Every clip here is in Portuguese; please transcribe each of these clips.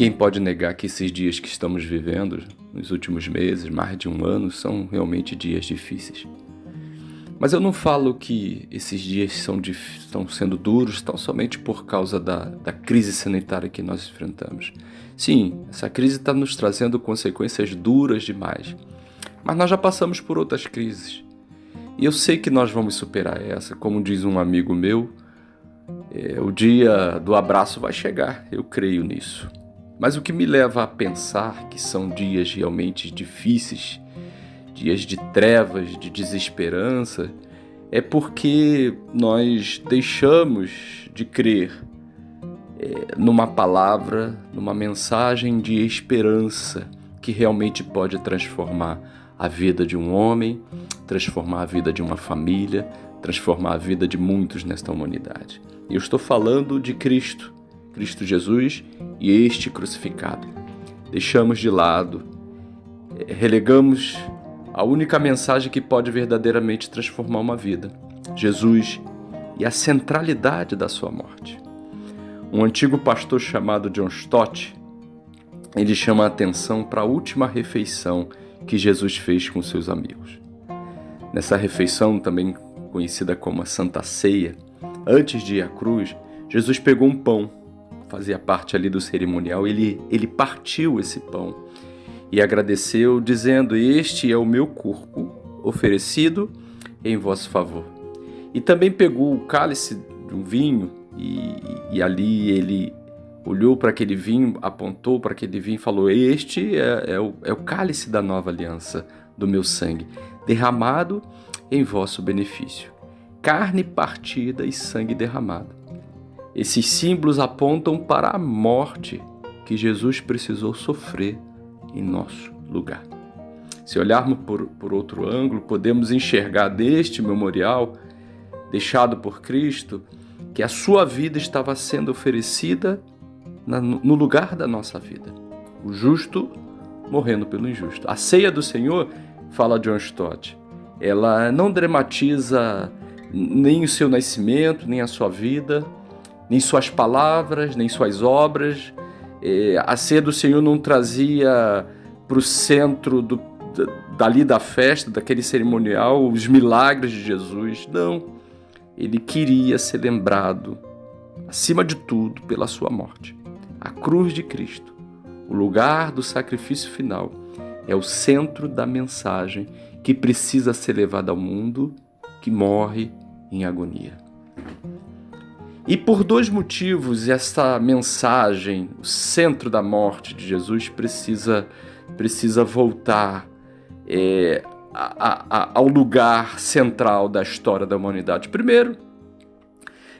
Ninguém pode negar que esses dias que estamos vivendo, nos últimos meses, mais de um ano, são realmente dias difíceis. Mas eu não falo que esses dias estão sendo duros tão somente por causa da crise sanitária que nós enfrentamos. Sim, essa crise está nos trazendo consequências duras demais, mas nós já passamos por outras crises. E eu sei que nós vamos superar essa. Como diz um amigo meu, o dia do abraço vai chegar, eu creio nisso. Mas o que me leva a pensar que são dias realmente difíceis, dias de trevas, de desesperança, é porque nós deixamos de crer numa palavra, numa mensagem de esperança que realmente pode transformar a vida de um homem, transformar a vida de uma família, transformar a vida de muitos nesta humanidade. E eu estou falando de Cristo Jesus e este crucificado. Deixamos de lado, relegamos a única mensagem que pode verdadeiramente transformar uma vida, Jesus e a centralidade da sua morte. Um antigo pastor chamado John Stott, ele chama a atenção para a última refeição que Jesus fez com seus amigos. Nessa refeição, também conhecida como a Santa Ceia, antes de ir à cruz, Jesus pegou um pão, fazia parte ali do cerimonial, ele partiu esse pão e agradeceu, dizendo: "Este é o meu corpo, oferecido em vosso favor." E também pegou o cálice de um vinho e ali ele olhou para aquele vinho, apontou para aquele vinho e falou: "Este é o cálice da nova aliança do meu sangue, derramado em vosso benefício. Carne partida e sangue derramado." Esses símbolos apontam para a morte que Jesus precisou sofrer em nosso lugar. Se olharmos por outro ângulo, podemos enxergar deste memorial deixado por Cristo que a sua vida estava sendo oferecida no lugar da nossa vida. O justo morrendo pelo injusto. A ceia do Senhor, fala John Stott, ela não dramatiza nem o seu nascimento, nem a sua vida, nem suas palavras, nem suas obras. A ceia do Senhor não trazia para o centro dali da festa, daquele cerimonial, os milagres de Jesus. Não. Ele queria ser lembrado, acima de tudo, pela sua morte. A cruz de Cristo, o lugar do sacrifício final, é o centro da mensagem que precisa ser levada ao mundo que morre em agonia. E por dois motivos, essa mensagem, o centro da morte de Jesus, precisa voltar ao lugar central da história da humanidade. Primeiro,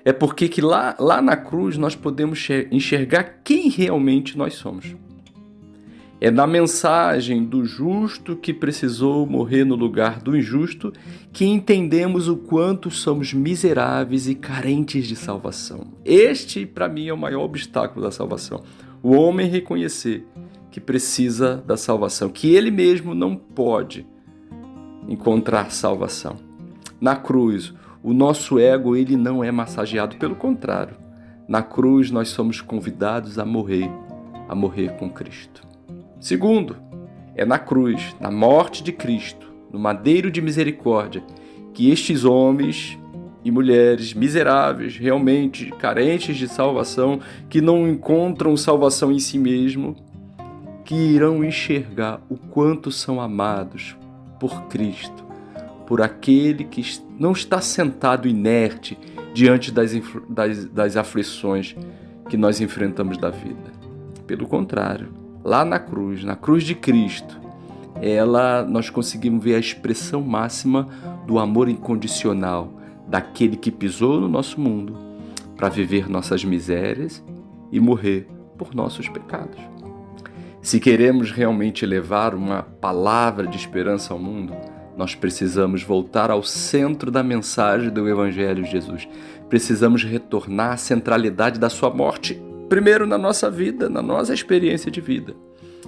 é porque que lá na cruz nós podemos enxergar quem realmente nós somos. É na mensagem do justo que precisou morrer no lugar do injusto que entendemos o quanto somos miseráveis e carentes de salvação. Este, para mim, é o maior obstáculo da salvação. O homem reconhecer que precisa da salvação, que ele mesmo não pode encontrar salvação. Na cruz, o nosso ego ele não é massageado, pelo contrário. Na cruz, nós somos convidados a morrer com Cristo. Segundo, é na cruz, na morte de Cristo, no madeiro de misericórdia, que estes homens e mulheres miseráveis, realmente carentes de salvação, que não encontram salvação em si mesmo, que irão enxergar o quanto são amados por Cristo, por aquele que não está sentado inerte diante das aflições que nós enfrentamos da vida. Pelo contrário, lá na cruz de Cristo, nós conseguimos ver a expressão máxima do amor incondicional daquele que pisou no nosso mundo para viver nossas misérias e morrer por nossos pecados. Se queremos realmente levar uma palavra de esperança ao mundo, nós precisamos voltar ao centro da mensagem do Evangelho de Jesus. Precisamos retornar à centralidade da sua morte, primeiro na nossa vida, na nossa experiência de vida,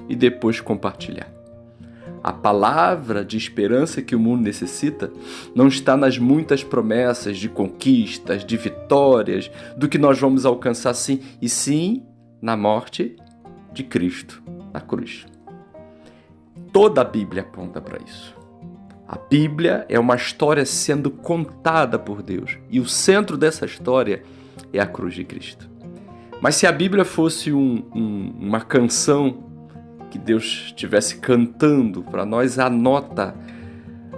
e depois compartilhar. A palavra de esperança que o mundo necessita não está nas muitas promessas de conquistas, de vitórias, do que nós vamos alcançar sim, e sim na morte de Cristo na cruz. Toda a Bíblia aponta para isso. A Bíblia é uma história sendo contada por Deus e o centro dessa história é a cruz de Cristo. Mas se a Bíblia fosse uma canção que Deus estivesse cantando para nós, a nota,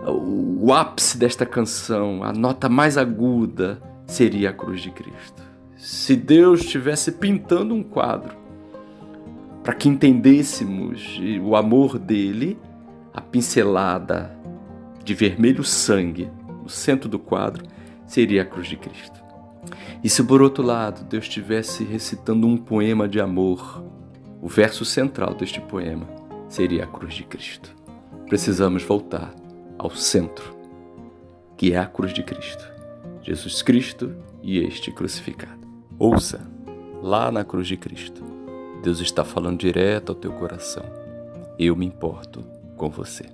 o ápice desta canção, a nota mais aguda seria a cruz de Cristo. Se Deus estivesse pintando um quadro para que entendêssemos o amor dele, a pincelada de vermelho sangue no centro do quadro seria a cruz de Cristo. E se por outro lado Deus estivesse recitando um poema de amor, o verso central deste poema seria a cruz de Cristo. Precisamos voltar ao centro, que é a cruz de Cristo, Jesus Cristo e este crucificado. Ouça, lá na cruz de Cristo, Deus está falando direto ao teu coração. Eu me importo com você.